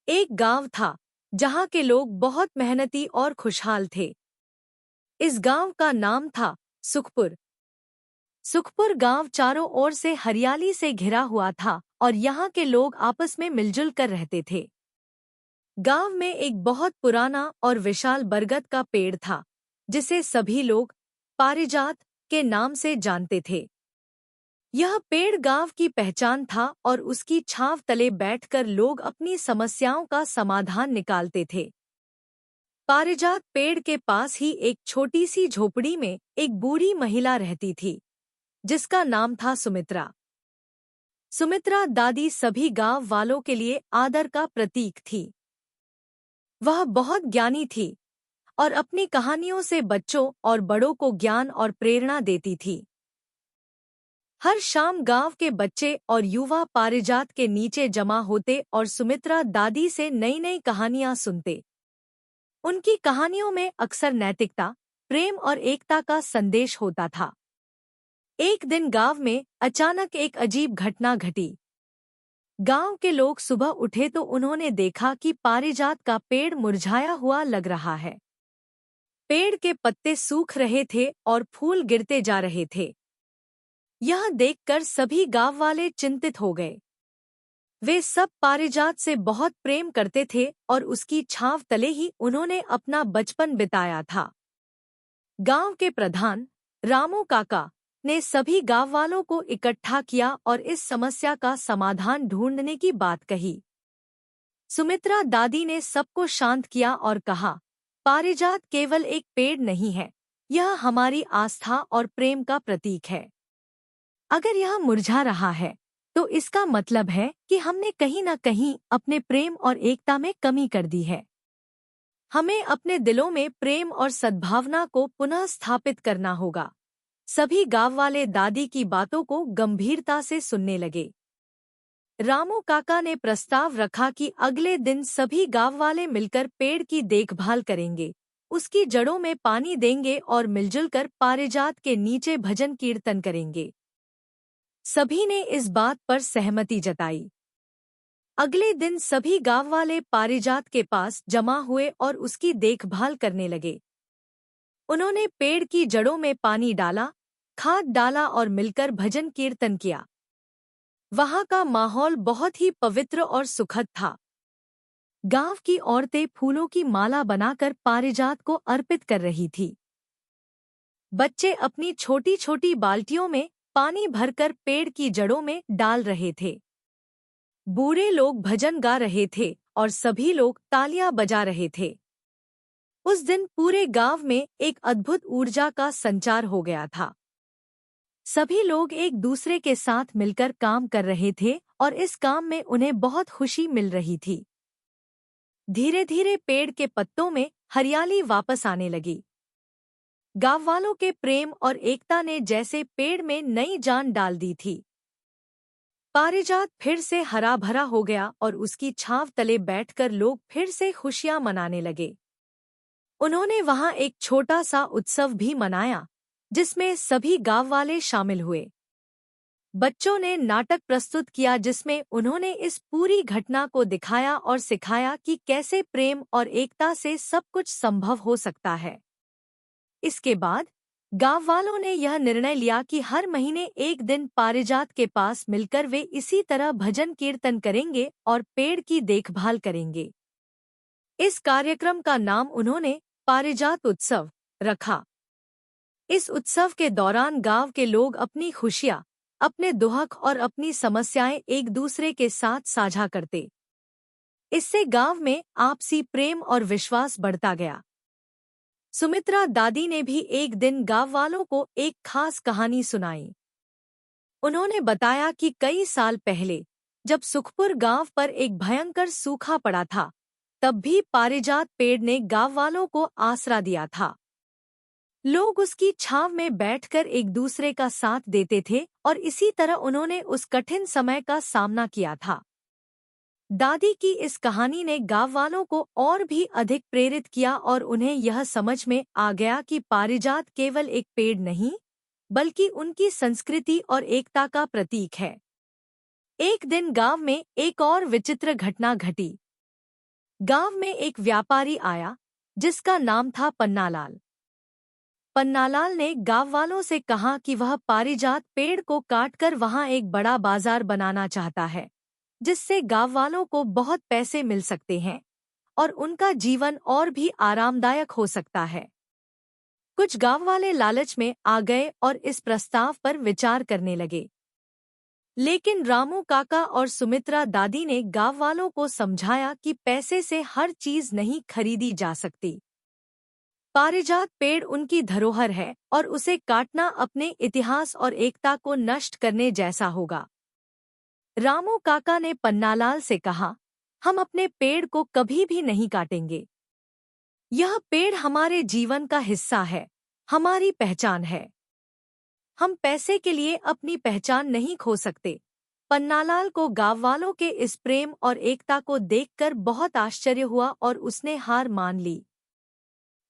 एक गांव था जहां के लोग बहुत मेहनती और खुशहाल थे। इस गांव का नाम था सुखपुर। सुखपुर गांव चारों ओर से हरियाली से घिरा हुआ था और यहाँ के लोग आपस में मिलजुल कर रहते थे। गांव में एक बहुत पुराना और विशाल बरगद का पेड़ था, जिसे सभी लोग पारिजात के नाम से जानते थे। यह पेड़ गांव की पहचान था और उसकी छांव तले बैठकर लोग अपनी समस्याओं का समाधान निकालते थे। पारिजात पेड़ के पास ही एक छोटी सी झोपड़ी में एक बूढ़ी महिला रहती थी, जिसका नाम था सुमित्रा। सुमित्रा दादी सभी गांव वालों के लिए आदर का प्रतीक थी। वह बहुत ज्ञानी थी और अपनी कहानियों से बच्चों और बड़ों को ज्ञान और प्रेरणा देती थी। हर शाम गांव के बच्चे और युवा पारिजात के नीचे जमा होते और सुमित्रा दादी से नई नई कहानियां सुनते। उनकी कहानियों में अक्सर नैतिकता, प्रेम और एकता का संदेश होता था। एक दिन गांव में अचानक एक अजीब घटना घटी। गांव के लोग सुबह उठे तो उन्होंने देखा कि पारिजात का पेड़ मुरझाया हुआ लग रहा है। पेड़ के पत्ते सूख रहे थे और फूल गिरते जा रहे थे। यह देखकर सभी गांव वाले चिंतित हो गए। वे सब पारिजात से बहुत प्रेम करते थे और उसकी छांव तले ही उन्होंने अपना बचपन बिताया था। गांव के प्रधान रामू काका ने सभी गांव वालों को इकट्ठा किया और इस समस्या का समाधान ढूंढने की बात कही। सुमित्रा दादी ने सबको शांत किया और कहा, पारिजात केवल एक पेड़ नहीं है, यह हमारी आस्था और प्रेम का प्रतीक है। अगर यह मुरझा रहा है तो इसका मतलब है कि हमने कहीं न कहीं अपने प्रेम और एकता में कमी कर दी है। हमें अपने दिलों में प्रेम और सद्भावना को पुनः स्थापित करना होगा। सभी गांव वाले दादी की बातों को गंभीरता से सुनने लगे। रामू काका ने प्रस्ताव रखा कि अगले दिन सभी गांव वाले मिलकर पेड़ की देखभाल करेंगे, उसकी जड़ों में पानी देंगे और मिलजुल कर पारिजात के नीचे भजन कीर्तन करेंगे। सभी ने इस बात पर सहमति जताई। अगले दिन सभी गांव वाले पारिजात के पास जमा हुए और उसकी देखभाल करने लगे। उन्होंने पेड़ की जड़ों में पानी डाला, खाद डाला और मिलकर भजन कीर्तन किया। वहां का माहौल बहुत ही पवित्र और सुखद था। गांव की औरतें फूलों की माला बनाकर पारिजात को अर्पित कर रही थी। बच्चे अपनी छोटी छोटी बाल्टियों में पानी भरकर पेड़ की जड़ों में डाल रहे थे। बूढ़े लोग भजन गा रहे थे और सभी लोग तालियां बजा रहे थे। उस दिन पूरे गांव में एक अद्भुत ऊर्जा का संचार हो गया था। सभी लोग एक दूसरे के साथ मिलकर काम कर रहे थे और इस काम में उन्हें बहुत खुशी मिल रही थी। धीरे धीरे पेड़ के पत्तों में हरियाली वापस आने लगी। गांव वालों के प्रेम और एकता ने जैसे पेड़ में नई जान डाल दी थी। पारिजात फिर से हरा भरा हो गया और उसकी छांव तले बैठकर लोग फिर से खुशियां मनाने लगे। उन्होंने वहां एक छोटा सा उत्सव भी मनाया, जिसमें सभी गांव वाले शामिल हुए। बच्चों ने नाटक प्रस्तुत किया जिसमें उन्होंने इस पूरी घटना को दिखाया और सिखाया कि कैसे प्रेम और एकता से सब कुछ संभव हो सकता है। इसके बाद गांव वालों ने यह निर्णय लिया कि हर महीने एक दिन पारिजात के पास मिलकर वे इसी तरह भजन कीर्तन करेंगे और पेड़ की देखभाल करेंगे। इस कार्यक्रम का नाम उन्होंने पारिजात उत्सव रखा। इस उत्सव के दौरान गांव के लोग अपनी खुशियां, अपने दुख और अपनी समस्याएं एक दूसरे के साथ साझा करते। इससे गांव में आपसी प्रेम और विश्वास बढ़ता गया। सुमित्रा दादी ने भी एक दिन गांव वालों को एक खास कहानी सुनाई। उन्होंने बताया कि कई साल पहले जब सुखपुर गांव पर एक भयंकर सूखा पड़ा था, तब भी पारिजात पेड़ ने गांव वालों को आसरा दिया था। लोग उसकी छांव में बैठकर एक दूसरे का साथ देते थे और इसी तरह उन्होंने उस कठिन समय का सामना किया था। दादी की इस कहानी ने गांव वालों को और भी अधिक प्रेरित किया और उन्हें यह समझ में आ गया कि पारिजात केवल एक पेड़ नहीं, बल्कि उनकी संस्कृति और एकता का प्रतीक है। एक दिन गांव में एक और विचित्र घटना घटी। गांव में एक व्यापारी आया जिसका नाम था पन्नालाल। पन्नालाल ने गांव वालों से कहा कि वह पारिजात पेड़ को काटकर वहां एक बड़ा बाजार बनाना चाहता है, जिससे गांव वालों को बहुत पैसे मिल सकते हैं और उनका जीवन और भी आरामदायक हो सकता है। कुछ गांव वाले लालच में आ गए और इस प्रस्ताव पर विचार करने लगे। लेकिन रामू काका और सुमित्रा दादी ने गांव वालों को समझाया कि पैसे से हर चीज नहीं खरीदी जा सकती। पारिजात पेड़ उनकी धरोहर है और उसे काटना अपने इतिहास और एकता को नष्ट करने जैसा होगा। रामू काका ने पन्नालाल से कहा, हम अपने पेड़ को कभी भी नहीं काटेंगे। यह पेड़ हमारे जीवन का हिस्सा है, हमारी पहचान है। हम पैसे के लिए अपनी पहचान नहीं खो सकते। पन्नालाल को गांव वालों के इस प्रेम और एकता को देखकर बहुत आश्चर्य हुआ और उसने हार मान ली।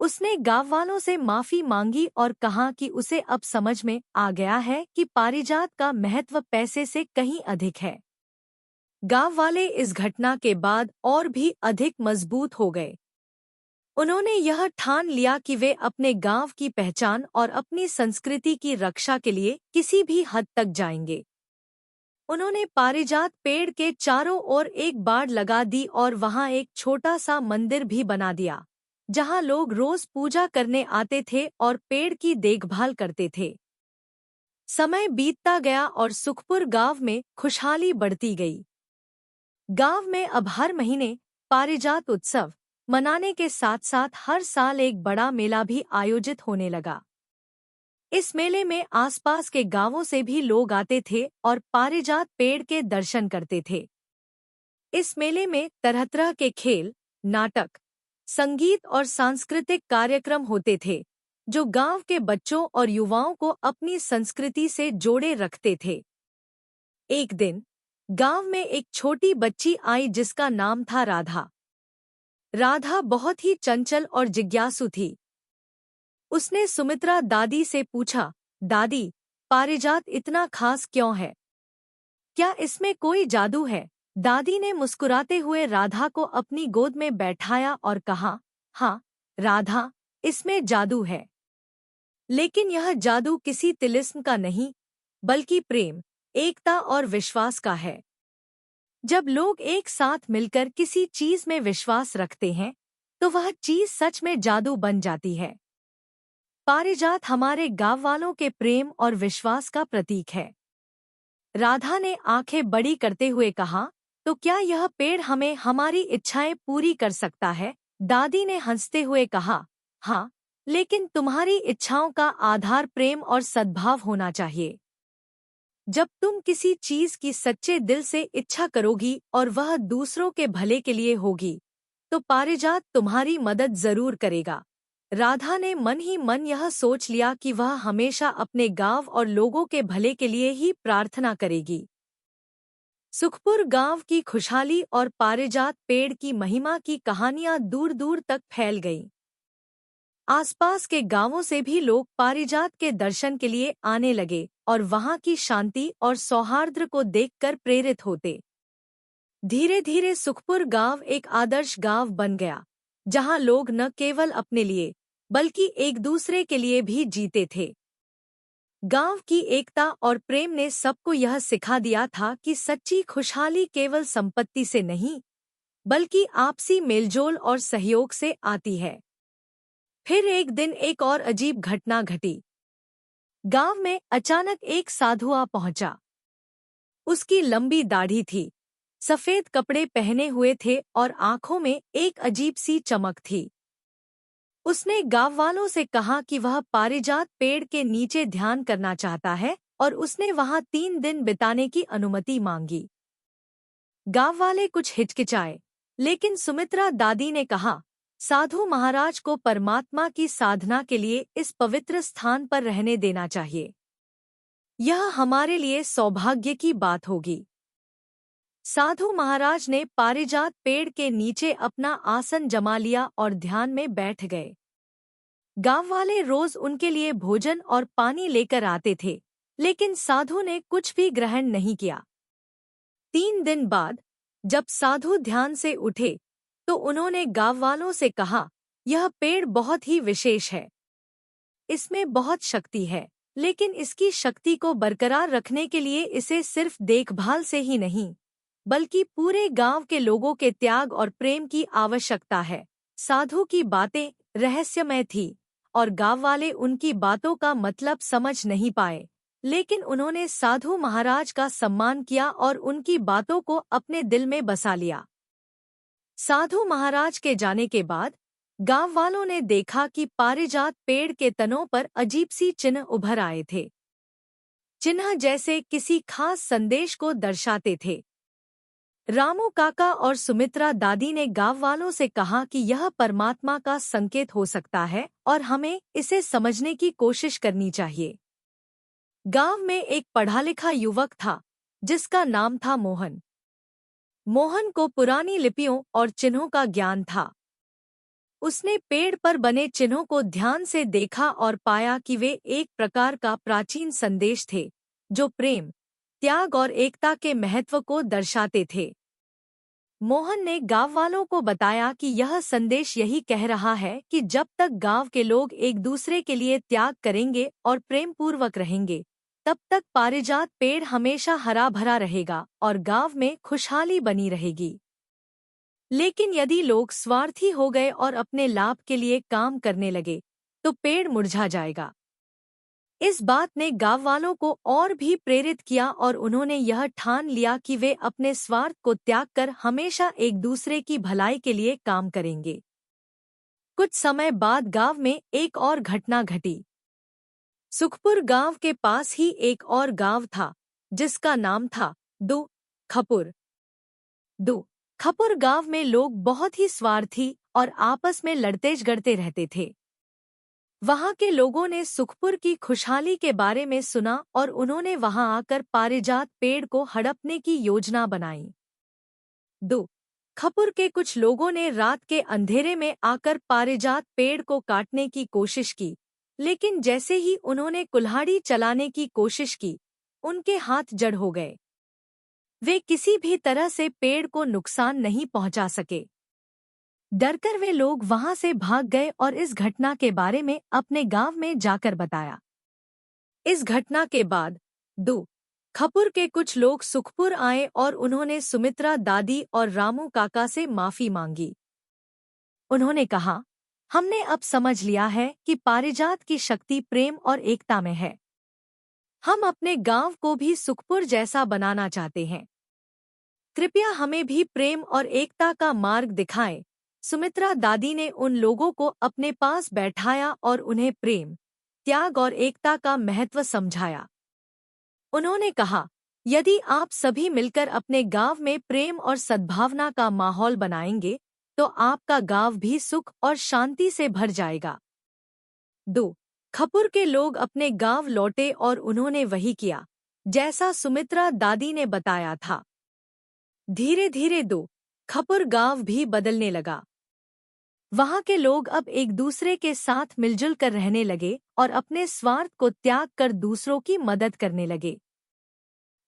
उसने गांव वालों से माफी मांगी और कहा कि उसे अब समझ में आ गया है कि पारिजात का महत्व पैसे से कहीं अधिक है। गांव वाले इस घटना के बाद और भी अधिक मजबूत हो गए। उन्होंने यह ठान लिया कि वे अपने गांव की पहचान और अपनी संस्कृति की रक्षा के लिए किसी भी हद तक जाएंगे। उन्होंने पारिजात पेड़ के चारों ओर एक बाड़ लगा दी और वहां एक छोटा सा मंदिर भी बना दिया, जहां लोग रोज पूजा करने आते थे और पेड़ की देखभाल करते थे। समय बीतता गया और सुखपुर गांव में खुशहाली बढ़ती गई। गांव में अब हर महीने पारिजात उत्सव मनाने के साथ साथ हर साल एक बड़ा मेला भी आयोजित होने लगा। इस मेले में आसपास के गांवों से भी लोग आते थे और पारिजात पेड़ के दर्शन करते थे। इस मेले में तरह तरह के खेल, नाटक, संगीत और सांस्कृतिक कार्यक्रम होते थे, जो गांव के बच्चों और युवाओं को अपनी संस्कृति से जोड़े रखते थे। एक दिन गांव में एक छोटी बच्ची आई जिसका नाम था राधा। राधा बहुत ही चंचल और जिज्ञासु थी। उसने सुमित्रा दादी से पूछा, दादी, पारिजात इतना खास क्यों है? क्या इसमें कोई जादू है? दादी ने मुस्कुराते हुए राधा को अपनी गोद में बैठाया और कहा, हाँ राधा, इसमें जादू है। लेकिन यह जादू किसी तिलिस्म का नहीं, बल्कि प्रेम, एकता और विश्वास का है। जब लोग एक साथ मिलकर किसी चीज में विश्वास रखते हैं, तो वह चीज सच में जादू बन जाती है। पारिजात हमारे गांव वालों के प्रेम और विश्वास का प्रतीक है। राधा ने आंखें बड़ी करते हुए कहा, तो क्या यह पेड़ हमें हमारी इच्छाएं पूरी कर सकता है? दादी ने हंसते हुए कहा, हाँ, लेकिन तुम्हारी इच्छाओं का आधार प्रेम और सद्भाव होना चाहिए। जब तुम किसी चीज की सच्चे दिल से इच्छा करोगी और वह दूसरों के भले के लिए होगी, तो पारिजात तुम्हारी मदद जरूर करेगा। राधा ने मन ही मन यह सोच लिया कि वह हमेशा अपने गांव और लोगों के भले के लिए ही प्रार्थना करेगी। सुखपुर गांव की खुशहाली और पारिजात पेड़ की महिमा की कहानियां दूर दूर तक फैल गईं। आसपास के गांवों से भी लोग पारिजात के दर्शन के लिए आने लगे और वहां की शांति और सौहार्द को देखकर प्रेरित होते। धीरे धीरे सुखपुर गांव एक आदर्श गांव बन गया, जहां लोग न केवल अपने लिए बल्कि एक दूसरे के लिए भी जीते थे। गांव की एकता और प्रेम ने सबको यह सिखा दिया था कि सच्ची खुशहाली केवल संपत्ति से नहीं, बल्कि आपसी मेलजोल और सहयोग से आती है। फिर एक दिन एक और अजीब घटना घटी। गांव में अचानक एक साधु आ पहुंचा। उसकी लंबी दाढ़ी थी, सफेद कपड़े पहने हुए थे और आंखों में एक अजीब सी चमक थी। उसने गांव वालों से कहा कि वह पारिजात पेड़ के नीचे ध्यान करना चाहता है और उसने वहां 3 दिन बिताने की अनुमति मांगी। गांव वाले कुछ हिचकिचाए, लेकिन सुमित्रा दादी ने कहा, साधु महाराज को परमात्मा की साधना के लिए इस पवित्र स्थान पर रहने देना चाहिए। यह हमारे लिए सौभाग्य की बात होगी। साधु महाराज ने पारिजात पेड़ के नीचे अपना आसन जमा लिया और ध्यान में बैठ गए। गांव वाले रोज उनके लिए भोजन और पानी लेकर आते थे, लेकिन साधु ने कुछ भी ग्रहण नहीं किया। 3 दिन बाद जब साधु ध्यान से उठे, तो उन्होंने गांव वालों से कहा, यह पेड़ बहुत ही विशेष है। इसमें बहुत शक्ति है, लेकिन इसकी शक्ति को बरकरार रखने के लिए इसे सिर्फ देखभाल से ही नहीं, बल्कि पूरे गांव के लोगों के त्याग और प्रेम की आवश्यकता है। साधु की बातें रहस्यमय थी और गांव वाले उनकी बातों का मतलब समझ नहीं पाए, लेकिन उन्होंने साधु महाराज का सम्मान किया और उनकी बातों को अपने दिल में बसा लिया। साधु महाराज के जाने के बाद गांव वालों ने देखा कि पारिजात पेड़ के तनों पर अजीब सी चिन्ह उभर आए थे। चिन्ह जैसे किसी खास संदेश को दर्शाते थे। रामू काका और सुमित्रा दादी ने गांव वालों से कहा कि यह परमात्मा का संकेत हो सकता है और हमें इसे समझने की कोशिश करनी चाहिए। गांव में एक पढ़ा लिखा युवक था जिसका नाम था मोहन। मोहन को पुरानी लिपियों और चिन्हों का ज्ञान था। उसने पेड़ पर बने चिन्हों को ध्यान से देखा और पाया कि वे एक प्रकार का प्राचीन संदेश थे जो प्रेम, त्याग और एकता के महत्व को दर्शाते थे। मोहन ने गांव वालों को बताया कि यह संदेश यही कह रहा है कि जब तक गांव के लोग एक दूसरे के लिए त्याग करेंगे और प्रेम पूर्वक रहेंगे, तब तक पारिजात पेड़ हमेशा हरा भरा रहेगा और गांव में खुशहाली बनी रहेगी। लेकिन यदि लोग स्वार्थी हो गए और अपने लाभ के लिए काम करने लगे, तो पेड़ मुरझा जाएगा। इस बात ने गांव वालों को और भी प्रेरित किया और उन्होंने यह ठान लिया कि वे अपने स्वार्थ को त्याग कर हमेशा एक दूसरे की भलाई के लिए काम करेंगे। कुछ समय बाद गांव में एक और घटना घटी। सुखपुर गांव के पास ही एक और गांव था जिसका नाम था दो खपुर। दो खपुर गांव में लोग बहुत ही स्वार्थी और आपस में लड़ते झगड़ते रहते थे। वहां के लोगों ने सुखपुर की खुशहाली के बारे में सुना और उन्होंने वहां आकर पारिजात पेड़ को हड़पने की योजना बनाई। दो खपुर के कुछ लोगों ने रात के अंधेरे में आकर पारिजात पेड़ को काटने की कोशिश की, लेकिन जैसे ही उन्होंने कुल्हाड़ी चलाने की कोशिश की, उनके हाथ जड़ हो गए। वे किसी भी तरह से पेड़ को नुकसान नहीं पहुंचा सके। डरकर वे लोग वहां से भाग गए और इस घटना के बारे में अपने गांव में जाकर बताया। इस घटना के बाद दो खपुर के कुछ लोग सुखपुर आए और उन्होंने सुमित्रा दादी और रामू काका से माफी मांगी। उन्होंने कहा, हमने अब समझ लिया है कि पारिजात की शक्ति प्रेम और एकता में है। हम अपने गांव को भी सुखपुर जैसा बनाना चाहते हैं। कृपया हमें भी प्रेम और एकता का मार्ग दिखाएं। सुमित्रा दादी ने उन लोगों को अपने पास बैठाया और उन्हें प्रेम, त्याग और एकता का महत्व समझाया। उन्होंने कहा, यदि आप सभी मिलकर अपने गांव में प्रेम और सद्भावना का माहौल बनाएंगे, तो आपका गांव भी सुख और शांति से भर जाएगा। दो खपुर के लोग अपने गांव लौटे और उन्होंने वही किया जैसा सुमित्रा दादी ने बताया था। धीरे धीरे दो खपुर गांव भी बदलने लगा। वहां के लोग अब एक दूसरे के साथ मिलजुल कर रहने लगे और अपने स्वार्थ को त्याग कर दूसरों की मदद करने लगे।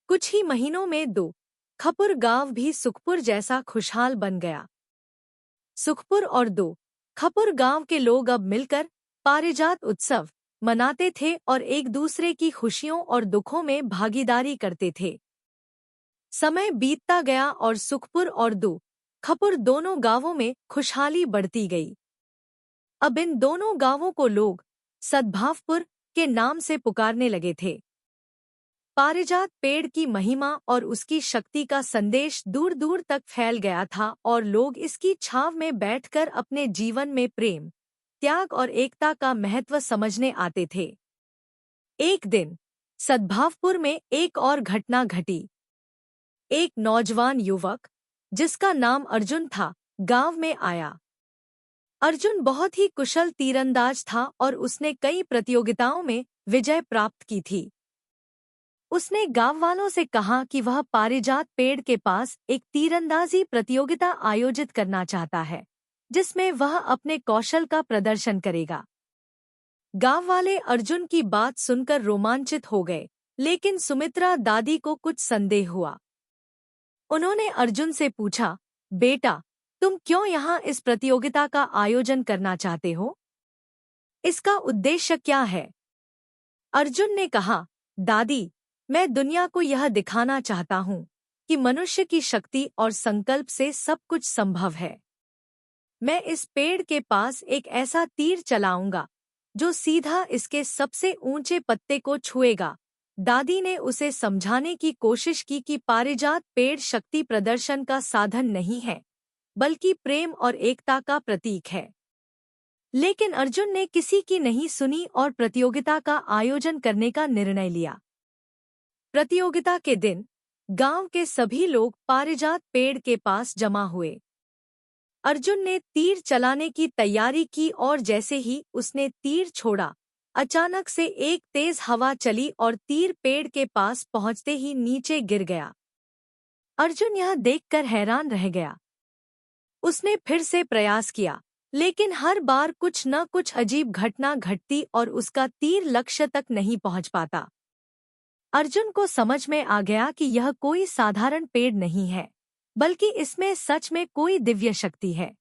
कुछ ही महीनों में दो खपुर गांव भी सुखपुर जैसा खुशहाल बन गया। सुखपुर और दो खपुर गांव के लोग अब मिलकर पारिजात उत्सव मनाते थे और एक दूसरे की खुशियों और दुखों में भागीदारी करते थे। समय बीतता गया और सुखपुर और दो खपुर दोनों गांवों में खुशहाली बढ़ती गई। अब इन दोनों गांवों को लोग सद्भावपुर के नाम से पुकारने लगे थे। पारिजात पेड़ की महिमा और उसकी शक्ति का संदेश दूर दूर तक फैल गया था और लोग इसकी छांव में बैठकर अपने जीवन में प्रेम, त्याग और एकता का महत्व समझने आते थे। एक दिन सद्भावपुर में एक और घटना घटी। एक नौजवान युवक जिसका नाम अर्जुन था, गांव में आया। अर्जुन बहुत ही कुशल तीरंदाज था और उसने कई प्रतियोगिताओं में विजय प्राप्त की थी। उसने गांव वालों से कहा कि वह पारिजात पेड़ के पास एक तीरंदाजी प्रतियोगिता आयोजित करना चाहता है, जिसमें वह अपने कौशल का प्रदर्शन करेगा। गांव वाले अर्जुन की बात सुनकर रोमांचित हो गए, लेकिन सुमित्रा दादी को कुछ संदेह हुआ। उन्होंने अर्जुन से पूछा, बेटा, तुम क्यों यहाँ इस प्रतियोगिता का आयोजन करना चाहते हो? इसका उद्देश्य क्या है? अर्जुन ने कहा, दादी, मैं दुनिया को यह दिखाना चाहता हूँ कि मनुष्य की शक्ति और संकल्प से सब कुछ संभव है। मैं इस पेड़ के पास एक ऐसा तीर चलाऊंगा जो सीधा इसके सबसे ऊंचे पत्ते को छुएगा। दादी ने उसे समझाने की कोशिश की कि पारिजात पेड़ शक्ति प्रदर्शन का साधन नहीं है, बल्कि प्रेम और एकता का प्रतीक है। लेकिन अर्जुन ने किसी की नहीं सुनी और प्रतियोगिता का आयोजन करने का निर्णय लिया। प्रतियोगिता के दिन गांव के सभी लोग पारिजात पेड़ के पास जमा हुए। अर्जुन ने तीर चलाने की तैयारी की और जैसे ही उसने तीर छोड़ा, अचानक से एक तेज हवा चली और तीर पेड़ के पास पहुंचते ही नीचे गिर गया। अर्जुन यह देखकर हैरान रह गया। उसने फिर से प्रयास किया, लेकिन हर बार कुछ न कुछ अजीब घटना घटती और उसका तीर लक्ष्य तक नहीं पहुंच पाता। अर्जुन को समझ में आ गया कि यह कोई साधारण पेड़ नहीं है, बल्कि इसमें सच में कोई दिव्य शक्ति है।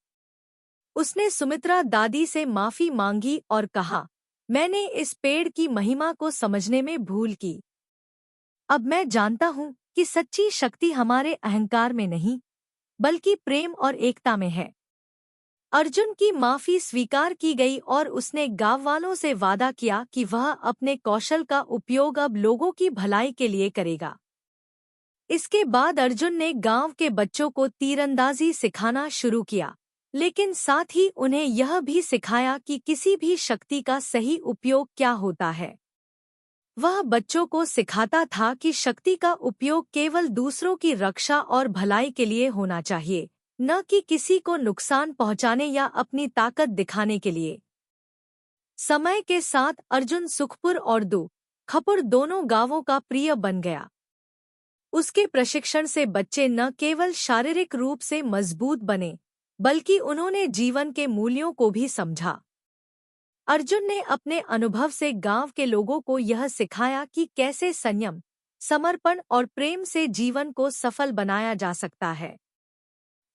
उसने सुमित्रा दादी से माफी मांगी और कहा, मैंने इस पेड़ की महिमा को समझने में भूल की। अब मैं जानता हूँ कि सच्ची शक्ति हमारे अहंकार में नहीं, बल्कि प्रेम और एकता में है। अर्जुन की माफी स्वीकार की गई और उसने गांव वालों से वादा किया कि वह अपने कौशल का उपयोग अब लोगों की भलाई के लिए करेगा। इसके बाद अर्जुन ने गांव के बच्चों को तीरंदाजी सिखाना शुरू किया, लेकिन साथ ही उन्हें यह भी सिखाया कि किसी भी शक्ति का सही उपयोग क्या होता है। वह बच्चों को सिखाता था कि शक्ति का उपयोग केवल दूसरों की रक्षा और भलाई के लिए होना चाहिए, न कि किसी को नुकसान पहुंचाने या अपनी ताकत दिखाने के लिए। समय के साथ अर्जुन सुखपुर और खपुर दोनों गांवों का प्रिय बन गया। उसके प्रशिक्षण से बच्चे न केवल शारीरिक रूप से मजबूत बने, बल्कि उन्होंने जीवन के मूल्यों को भी समझा। अर्जुन ने अपने अनुभव से गांव के लोगों को यह सिखाया कि कैसे संयम, समर्पण और प्रेम से जीवन को सफल बनाया जा सकता है।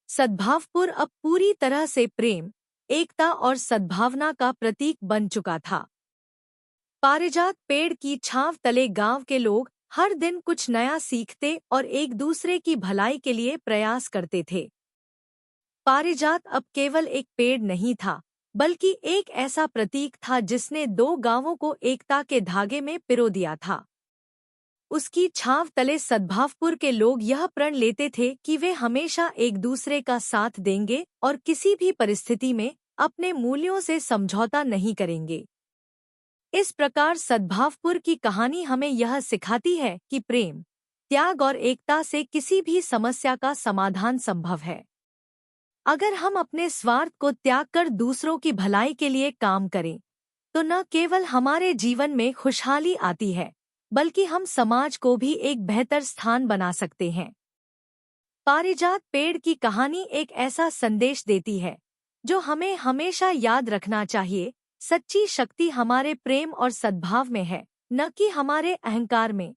सद्भावपुर अब पूरी तरह से प्रेम, एकता और सद्भावना का प्रतीक बन चुका था। पारिजात पेड़ की छांव तले गांव के लोग हर दिन कुछ नया सीखते और एक दूसरे की भलाई के लिए प्रयास करते थे। पारिजात अब केवल एक पेड़ नहीं था, बल्कि एक ऐसा प्रतीक था जिसने दो गांवों को एकता के धागे में पिरो दिया था। उसकी छांव तले सद्भावपुर के लोग यह प्रण लेते थे कि वे हमेशा एक दूसरे का साथ देंगे और किसी भी परिस्थिति में अपने मूल्यों से समझौता नहीं करेंगे। इस प्रकार सद्भावपुर की कहानी हमें यह सिखाती है कि प्रेम, त्याग और एकता से किसी भी समस्या का समाधान संभव है। अगर हम अपने स्वार्थ को त्याग कर दूसरों की भलाई के लिए काम करें, तो न केवल हमारे जीवन में खुशहाली आती है, बल्कि हम समाज को भी एक बेहतर स्थान बना सकते हैं। पारिजात पेड़ की कहानी एक ऐसा संदेश देती है जो हमें हमेशा याद रखना चाहिए। सच्ची शक्ति हमारे प्रेम और सद्भाव में है, न कि हमारे अहंकार में।